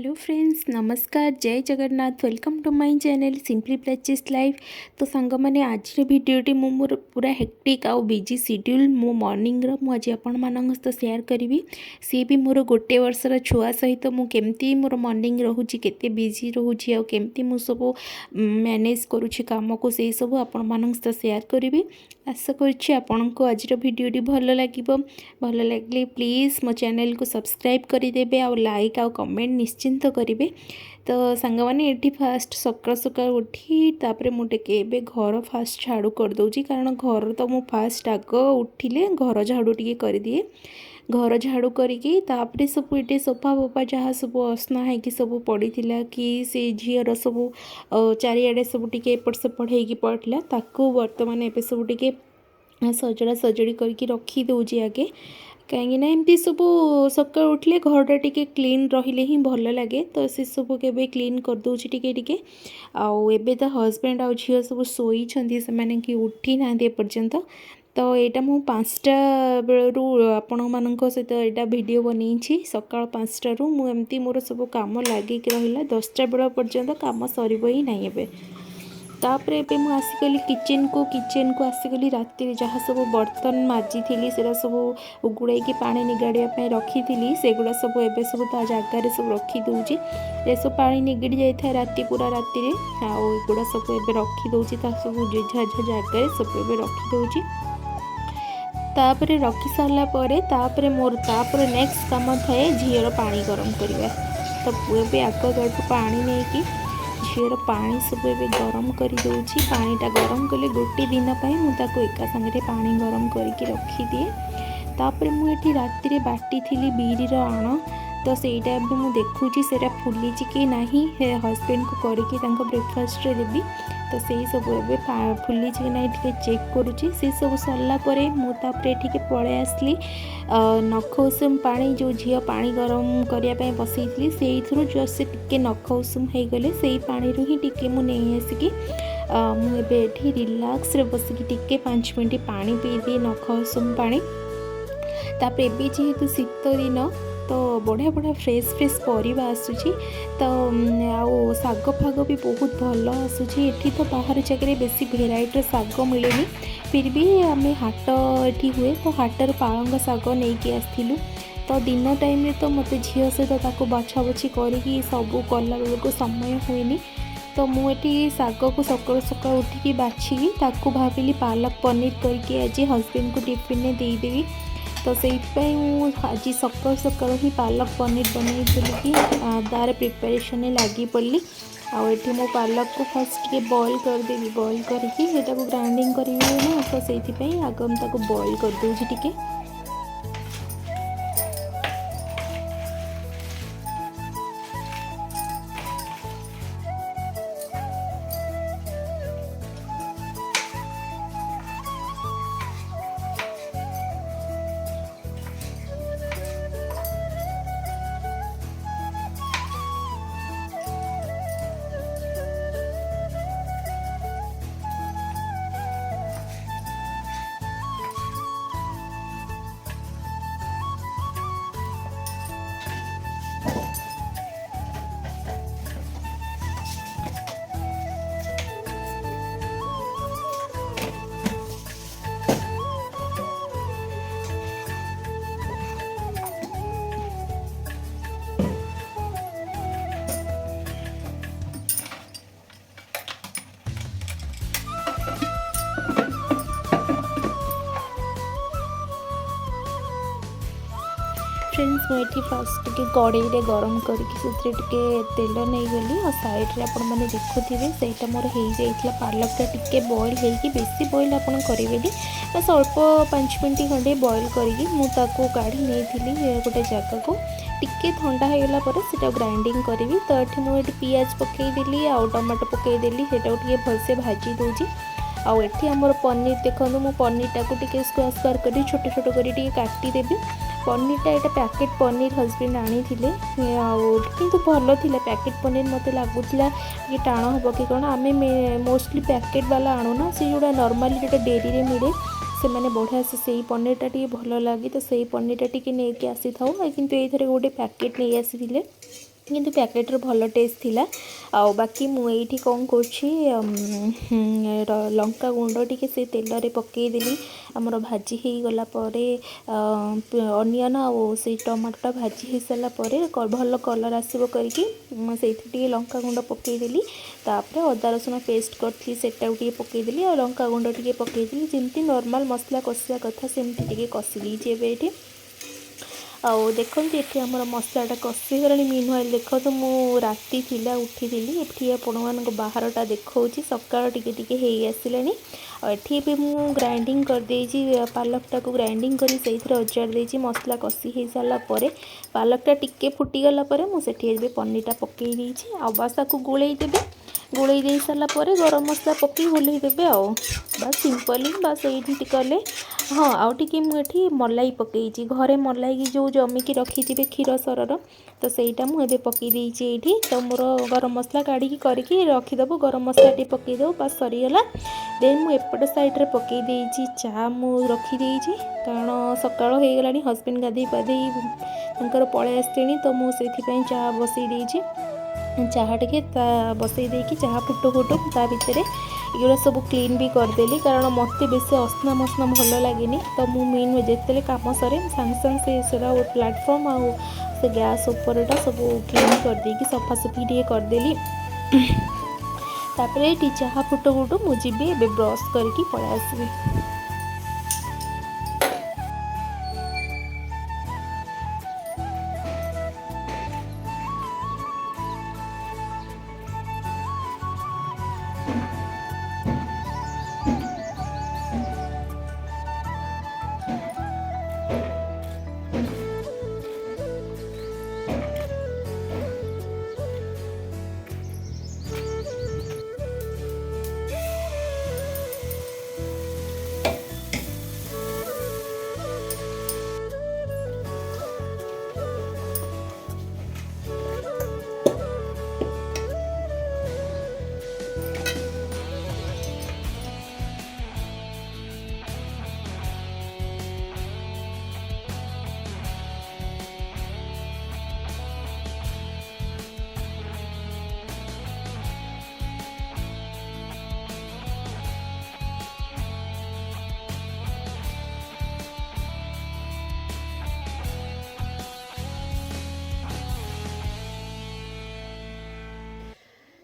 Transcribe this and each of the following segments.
Hello friends नमस्कार जय Jagannath welcome to my channel simply places life. तो सांग मैंने आज भिडियोटी मोर पूरा हेक्टिक आउ बिजी शेड्यूल मो मॉर्निंग मुझे आपण मान सहित शेयर करी। सी भी मोर गोटे वर्षर छुआ सहित मुझे मोर मॉर्निंग रोचे केते बिजी रोचे आउ केमती मु सब मैनेज करुँची काम को से सब आपण मान सहित शेयर करी। आशा करुँची आपण को आज भिडियोटी भल लगे प्लीज़ मो चैनल को सब्सक्राइब करदे आ लाइक आउ कमेंट निश्चिंत करेंगे। तो सांग मैंने ये फास्ट सकाल सकाल उठी तापर मुझे घर फास्ट झाड़ू करदे कारण घर तो मु फास्ट आग उठिले घर झाड़ू टी कर दिए। घर झाड़ू करी तापर सब ये सोफा बोफा जहाँ सब असना है कि सब पड़ी कि से झीर सब चारिआडे सब टी एपट सेपट हो पड़ा ताकू बर्तमान ए सब टी सजड़ा सजड़ी करके रखी दौजी आगे कहीं एमती सब सकाल उठले घरटा टी क्लीन रहिले ही भल लगे। तो से सब के क्लीन करदे टिके आउ एबे तो हस्बैंड आउ झील सब शोई से मैंने कि उठी ना एपर्यंत। तो यहाँ मु 5टा बेलू आपण मान सहित यहाँ वीडियो बनई सका 5टारू मुझे मोर सब कम लगे रहा 10टा बेल पर्यंत कम सर ही ना। ए तापर ए आसिकली किचन को आसिकली राति जहाँ सब बर्तन माजी थी से सब गुड़ाई पानी निगाड़ापी रखी थी सेगुड़ा सब एबे सब ता जगार सब रखी दूची ये सब पानी निगड़ी जाए राति पूरा राति आउगुड़ा सब एबे रखी दूची सब जेझा जगार सब एबे रखी दूची। तापर रखी सारा तापर मोर तापर नेक्स्ट काम थाए झीर पानी गरम करवा। तो पुए आग गाड़ू पानी नहीं कि झीर पानी सब ए गरम कर दूची पानीटा गरम कले गोटे दिन मुझे एका संगे पानी गरम करके रखीदिए। तापर मुझे राति बाटी थी बीर आण तो सहीटा भी देखुची से फुली कि ना हस्बैंड को करके ब्रेकफास्ट देवी। तो से सब ए फुली कि ना चेक करुँची से सब सरलापर मुझे पलि आसली नख उषुम पानी जो झील पानी गरम करने बसई से जस्ट टे नख उषुम हो गले से पानी रू ही टे मुझे आसिकी मुझे रिलैक्स बसिक टे 5 मिनट पानी पी दिए नख उषुम पानी। तापर एबे जेहेतु शीत दिन तो बढ़िया बढ़िया फ्रेश फ्रेश परिबा आसुची। तो आउ साग फाग भी बहुत भल आसुची। एठी तो बाहर जगह बेसी भेराइटर साग मिलेनी फिर भी आम हाट एठी हुए तो हाटर पालंग साग नहीं कि आसलु। तो दिन टाइम रे तो मत झील सहित बाछा बछी करी सब कला बेलू समय हुए। तो मुझे साग को सकाल सकाल उठिकी बाछिकी ताकू भाविली पालक पनीर करके आज हस्बैंड को टिफिन में देदेवी। तो से आज सकाल सकाल ही पालक पनीर बनई कि तार प्रिपरेशन लगी पड़ी। आठी मो पालक को फास्ट टे बॉयल करदेवी बॉयल करके ग्राइंडिंग करी ना तो से आग बॉयल करदे टिके। फ्रेंड्स मुझे फास्ट टे कड़े गरम करके तेल नहीं गली और साइड्रे आपण मैंने देखुथे से मोर हो जाता पालकटा टे बॉयल हो बेसी बॉयल आप करेंगे बस अल्प 5 मिनट खंडे बॉयल करके मुझे काढ़ी नहीं गोटे जगह को टिके ठंडा होगा पर से ग्राइंडिंग करी। तो ये मुझे पियाज पकईदेली आउ टमाटो पकईदेली से भलसे भाजी दूची। आउ एठी हमर पनीर देखो मु पनीरटा को टिके स्क्वायर स्क्वायर कर छोट छोट कर काटिदेवी। पनीरटा यहाँ पैकेट पनीर हस्बैंड आनी किंतु भल थी पैकेट पनीर मत लगुला कि टाण हम कि कौन आम मोस्टली पैकेट वाला आणुना से जोड़ा नॉर्मली जो डेरी रे मिले से मैंने बढ़िया से पनीरटा टी भल लगे। तो से पनीरटा टी नहीं आसी था किंतु ये गोटे पैकेट नहीं आसी କିନ୍ତୁ ପ୍ୟାକେଟ୍ର ଭଲ ଟେଷ୍ଟ ଥିଲା। ଆଉ ବାକି ମୁଁ ଏଇଠି କ'ଣ କରୁଛି ଲଙ୍କା ଗୁଣ୍ଡ ଟିକେ ସେ ତେଲରେ ପକାଇଦେଲି। ଆମର ଭାଜି ହେଇଗଲା ପରେ ଅନିଅନ୍ ଆଉ ସେଇ ଟମାଟୋଟା ଭାଜି ହେଇସାରିଲା ପରେ ଭଲ କଲର୍ ଆସିବ କରିକି ସେଇଥିରେ ଟିକେ ଲଙ୍କା ଗୁଣ୍ଡ ପକାଇଦେଲି। ତାପରେ ଅଦା ରସୁଣ ପେଷ୍ଟ କରିଥିଲି ସେଟାକୁ ଟିକେ ପକାଇଦେଲି ଆଉ ଲଙ୍କା ଗୁଣ୍ଡ ଟିକେ ପକାଇଦେଲି। ଯେମିତି ନର୍ମାଲ୍ ମସଲା କଷିବା କଥା ସେମିତି ଟିକେ କଷି ଦେଇଛି ଏବେ ଏଇଠି। ଆଉ ଦେଖନ୍ତୁ ଏଠି ଆମର ମସଲାଟା କଷିଗଲାଣି। ମିନୱାଇଲ୍ ଦେଖନ୍ତୁ ମୁଁ ରାତି ଥିଲା ଉଠିଥିଲି, ଏଠି ଆପଣମାନଙ୍କୁ ବାହାରଟା ଦେଖାଉଛି ସକାଳ ଟିକେ ଟିକେ ହେଇ ଆସିଲାଣି। ଆଉ ଏଠି ଏବେ ମୁଁ ଗ୍ରାଇଣ୍ଡିଙ୍ଗ କରିଦେଇଛି ପାଲକଟାକୁ ଗ୍ରାଇଣ୍ଡିଙ୍ଗ କରି ସେଇଥିରେ ଅଜାଡ଼ି ଦେଇଛି। ମସଲା କଷି ହେଇସାରିଲା ପରେ ପାଲକଟା ଟିକେ ଫୁଟିଗଲା ପରେ ମୁଁ ସେଠି ଏବେ ପନିରଟା ପକାଇ ଦେଇଛି। ଆଉ ବାସ୍ ତାକୁ ଗୋଳେଇ ଦେବେ। ଗୋଳେଇ ଦେଇ ସାରିଲା ପରେ ଗରମ ମସଲା ପକାଇ ଗୋଳେଇ ଦେବେ। ଆଉ ବାସ୍ ସିମ୍ପଲି ବାସ୍ ଏଇଠି କଲେ। ହଁ ଆଉ ଟିକେ ମୁଁ ଏଠି ମଲାଇ ପକାଇଛି, ଘରେ ମଲାଇକି ଯେଉଁ ଜମିକି ରଖିଥିବେ କ୍ଷୀର ସରର, ତ ସେଇଟା ମୁଁ ଏବେ ପକାଇ ଦେଇଛି ଏଇଠି। ତ ମୋର ଗରମ ମସଲା କାଢ଼ିକି କରିକି ରଖିଦେବୁ, ଗରମ ମସଲା ଟିକେ ପକାଇଦେବୁ, ବାସ୍ ସରିଗଲା। ଦେନ୍ ମୁଁ ଏପଟ ସାଇଡ଼୍ରେ ପକାଇ ଦେଇଛି ଚା ମୁଁ ରଖିଦେଇଛି, କାରଣ ସକାଳ ହେଇଗଲାଣି, ହଜବେଣ୍ଡ ଗାଧୋଇ ପାଧୋଇ ତାଙ୍କର ପଳେଇ ଆସିଲେଣି। ତ ମୁଁ ସେଥିପାଇଁ ଚା ବସାଇ ଦେଇଛି। ଚାହା ଟିକେ ବସାଇ ଦେଇକି ଚାହା ଫୁଟୁ ଫୁଟୁ ତା ଭିତରେ ଏଗୁଡ଼ା ସବୁ କ୍ଲିନ୍ ବି କରିଦେଲି, କାରଣ ମୋତେ ବେଶୀ ଅସନା ମସନା ଭଲ ଲାଗେନି। ତ ମୁଁ ଯେତେବେଳେ କାମ ସରେ ସାଙ୍ଗେ ସାଙ୍ଗେ ସେଟା ପ୍ଲାଟଫର୍ମ ଆଉ ସେ ଗ୍ୟାସ୍ ଉପରଟା ସବୁ କ୍ଲିନ୍ କରିଦେଇକି ସଫାସଫି ଟିକେ କରିଦେଲି। ତାପରେ ଏଠି ଚାହା ଫୁଟୁ ଫୁଟୁ ମୁଁ ଯିବି ଏବେ ବ୍ରସ୍ କରିକି ପଳେଇ ଆସିବି।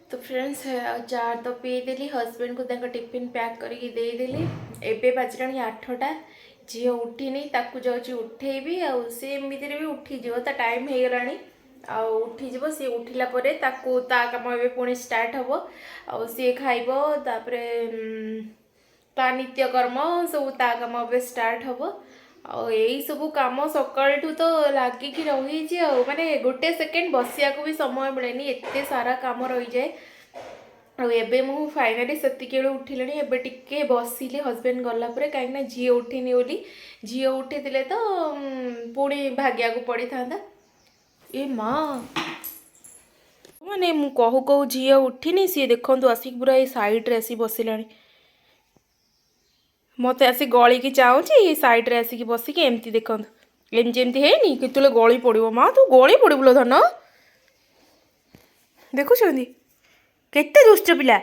तो फ्रेंड्स चार तो पीदेली, हजबैंड को टिफिन पैक करके देदेली। एबे बाजलानी 8टा, झील उठिनी, ताकू जाऊँगी उठेबी। आउ सी एमती भी उठीज ता टाइम हो गलानी। उठीज सी उठिला परे ताकू ता काम ए पुणी स्टार्ट हम। आउ सी खाइब, तापरे ता नित्यकर्म सब ता काम ए स्टार्ट हम। यही सब कम सकाळू तो लगिकी रही माने गोटे सेकेंड बसिया भी समय मिलेनी, एते सारा काम रही जाए। एबे मु फाइनाली सेतिके उठिले, एबे टिके बसिली हजबैंड गला परे, कहीं झील उठिनी बोली। झील उठी तो पुणी भाग्या को पड़ी था। ए माँ माने मु कहू कहू झील उठिनी, सी देखु आसिक पूरा ये साइड्रे आसी बसिलानी। मत आसी गली की चाहूँगी साइड्रे आसिक बसिक एमती देखु एमती है कि गली पड़ो। माँ तू गली पड़ो धन, देखुं केते दुष्ट पिला।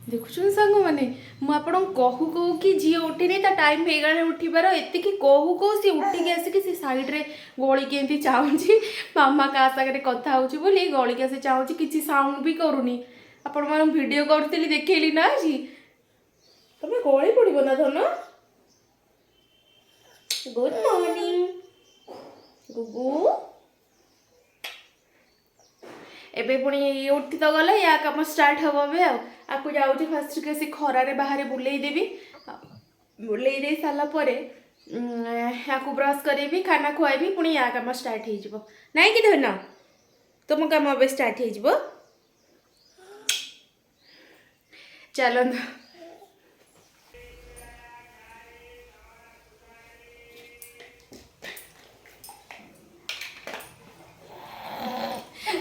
देखुन सांग मैंने मुझे कहू कहू कि झील उठिनी, टाइम हो गला उठिबार, एति कहू कहू सी उठिकी आसिक सी साइड्रे गली के एमती चाहूँगी। मामा क्या सागर कथा होची बोली गली के चाहूँगी, किसी साउंड भी करूनी। आपण मैं वीडियो करती देखली ना आज तुम्हें गली पड़ो ना धन। गुड मॉर्निंग गुगु। एबे पुणी उठी तो गला, या काम स्टार्ट हम। आपको जाऊँगी फास्ट के खरारे बाहर बुले देवी। बुले दे सारा पर या ब्रश करी, खाना खुआबी, पुणी या काम स्टार्ट हो ना कि धन तुम काम ए स्टार्ट हो। चलो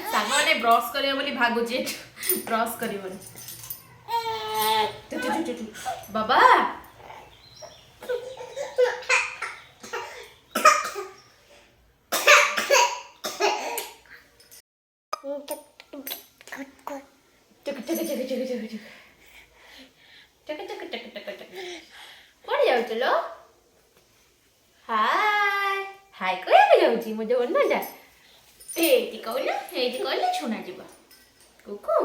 सामने ब्रश करियो बोली भागुचे, ब्रश करियो बाबा। କୁଆଡ଼େ ଯାଉଛ ଲୋ? ହାଏ ହାଏ କହିବାକୁ ଯାଉଛି ମୋ ଯୋଉ ଅନ୍ନଟା ଏଇଠି କହିଲେ ଶୁଣାଯିବ। କୁକୁ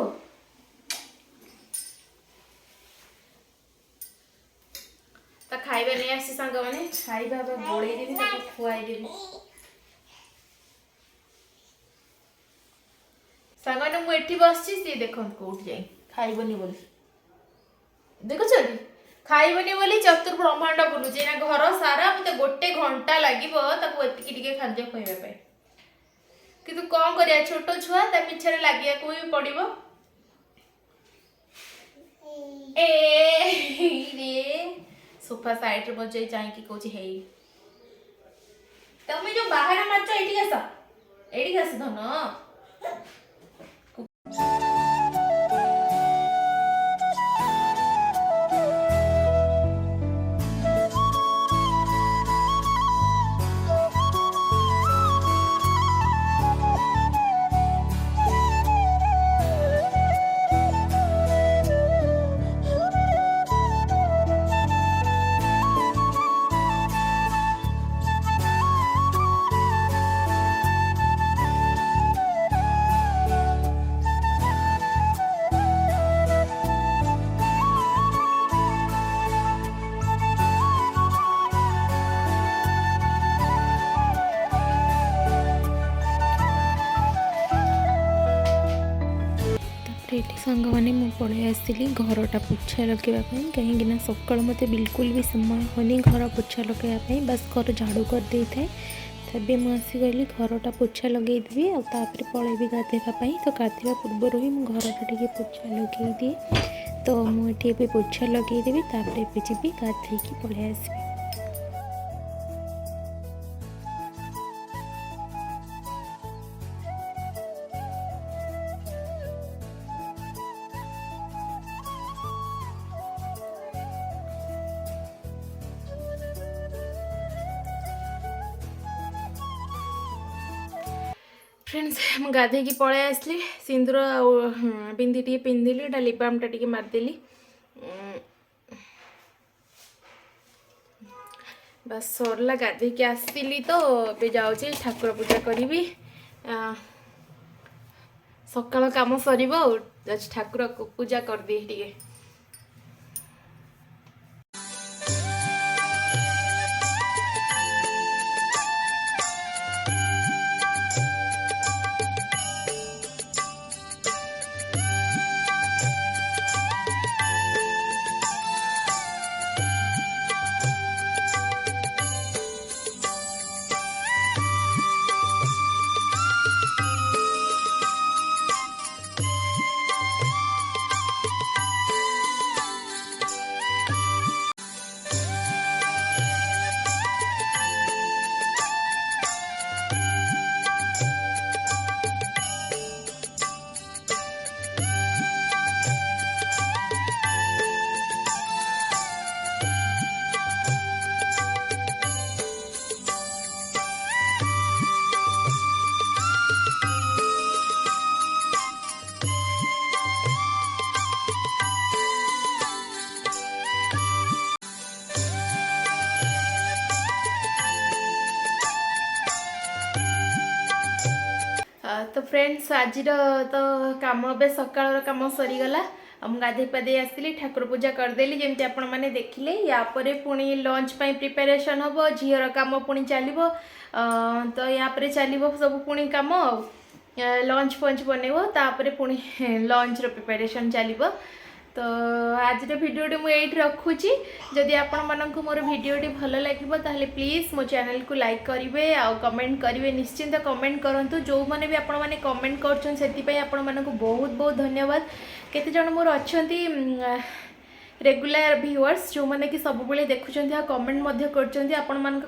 ତା ଖାଇବା ନେଇ ଆସି ସାଙ୍ଗମାନେ ଖାଇବା ଗୋଳେଇଦେବି ତାକୁ ଖୁଆଇଦେବି। ସାଙ୍ଗମାନେ ମୁଁ ଏଠି ବସିଛି ସିଏ ଦେଖନ୍ତୁ କୋଉଠି ଯାଇ ଖାଇବନି ବୋଲି ଦେଖୁଛନ୍ତି ଖାଇବନି ବୋଲି ଚତୁର୍ବ୍ରହ୍ମାଣ୍ଡ ବୁଲୁଛି ନା ଘର ସାରା ମତେ 1 ଘଣ୍ଟା ଲାଗିବ ତାକୁ ଏତିକି ଟିକେ ଖାଦ୍ୟ ଖୋଇବା ପାଇଁ କିନ୍ତୁ କଣ କରିବା ଛୋଟ ଛୁଆ ତା ପିଛରେ ଲାଗିବାକୁ ବି ପଡିବ। ଏ ରେ सोफा साइड रे बजे जाई कौच हे तमें जो बाहर मारच एठी आस धन एठी सांग मैंने पढ़े आसली घरटा पोछा लगेवाई कहीं सका मत बिल्कुल भी समय होनी घर पोछा लगेवाई बस घर झाड़ू कर दे था तबे मुझे आसीगली घरटा पोछा लगेदेवी आउे पलैबी गाधेवाई तो गाधेवा पूर्वर ही घरटा टे पोछा लगे दिए तो मुझे पोछा लगेदेवी तापर जी गाधे पलि आसबि। फ्रेंड्स मुझे गाधे की पलि आसली सिंदूर बिंदी टी पिंधिली लिप बामटा टी मारदेली बस सरला गाधे की आसली तो ए जाऊँगी ठाकुर पूजा करी सकाल कम सर ठाकुर पूजा करदी टे तो फ्रेंड्स आज तो कम ए सकाल कम सरीगला मुझे गाधे पाधे आसली ठाकुर पूजा करदेली जमी आपण मैंने देखिले यापर पुणी लंच प्रिपेरेसन हम झीर कम पुणी चलो तो यापर चलो सब पुणी कम लंच पंच बनइब तापर पुणी लंच प्रिपेरेसन चलो तो आज भिडियोटी मुझे रखुची जदि आपण मानक मोर भिडियोटी भल लगे ताहले प्लीज मो चैनल को लाइक करेंगे आ कमेंट करेंगे निश्चिंत कमेंट करूँ जो मैंने भी आपण मैंने कमेंट कर आपण मानक बहुत बहुत धन्यवाद। केते जन मोर अच्छी रेगुलर व्यूअर्स जो मैंने कि सब बेले देखुं कमेंट कर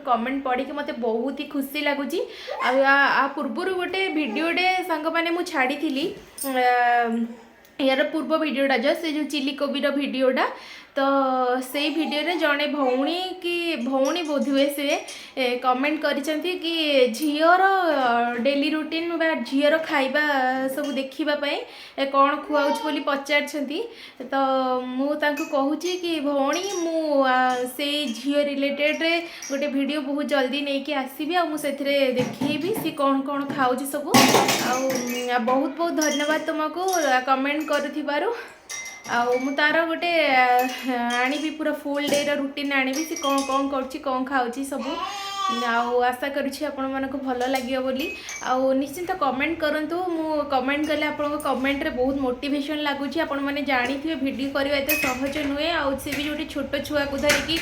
कमेंट पढ़ी मत बहुत ही खुशी लगुच आ पूर्वर गोटे भिडियोटे सांग मैंने मुझे छाड़ी यार पूर्व वीडियोटा जो चिली कोबीर वीडियोटा तो से वीडियो रे जड़े भौणी कि भौणी बोधुए से कमेंट करिसेंती कि झीर डेली रूटीन बा झीर खाइबा सब देखिबाई कौन खुआउछ बोली पचारछंती तो मु तांको कहूची कि भौणी मु से झील रिलेटेड रे गोटे वीडियो बहुत जल्दी नहीं कि आसीबी आ मु सेथरे देखिबी सी कौन कौन खाउची सब आ बहुत बहुत धन्यवाद तुमको कमेंट करूथिबारु आउ मु तार गोटे आनिबी पूरा फुल डे रो रूटीन आनिबी सी कौन कौन करछि कौन खाउछि सब आउ आशा करुछि आपण मानको भलो लागियो बोली आउ निश्चित कमेंट करंतु मु कमेंट कले आपण कमेंट रे बहुत मोटिवेशन लागुछि आपण माने जानिथिबे वीडियो करबा एते सहज नुहे आउ से भी जोटी छोट छुआ को धरि कि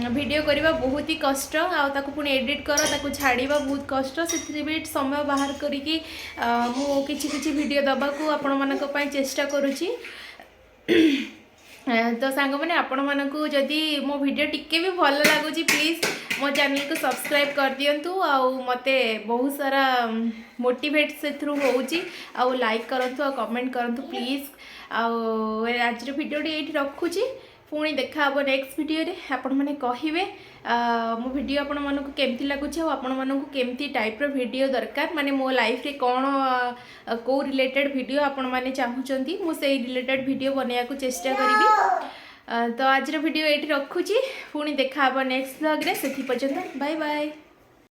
वीडियो करबा बहुत ही कष्ट आउ ताको पुनी एडिट कर ताको छाड़ीबा बहुत कष्ट से भी समय बाहर करिकि मु किछि वीडियो दबा को आपण मानको पई चेष्टा करूछि तो सांग मैंने आपण मानकु जदि मो वीडियो टिके भी भल लगुच प्लीज मो चैनल को सब्सक्राइब कर दियंतु आउ मते बहुत सारा मोटिवेट से थ्रू होउची आउ लाइक करंतु आ कमेंट करंतु प्लीज आउ आज वीडियो टी एठी रखुची पुणी देखा हम नेक्स्ट वीडियो रे आपण माने कहिबे मो वीडियो आपण मानकु केमती लागुची आ आपण मानकु केमती टाइप रो वीडियो दरकार माने मो लाइफ रे कोन को रिलेटेड वीडियो आपण माने चाहुचंती मो सेही रिलेटेड वीडियो बनाया को चेष्टा करिबी तो आज वीडियो एठी रखुची पुणी देखा हम नेक्स्ट व्लॉग रे सेठी पर्यंत बाय बाय।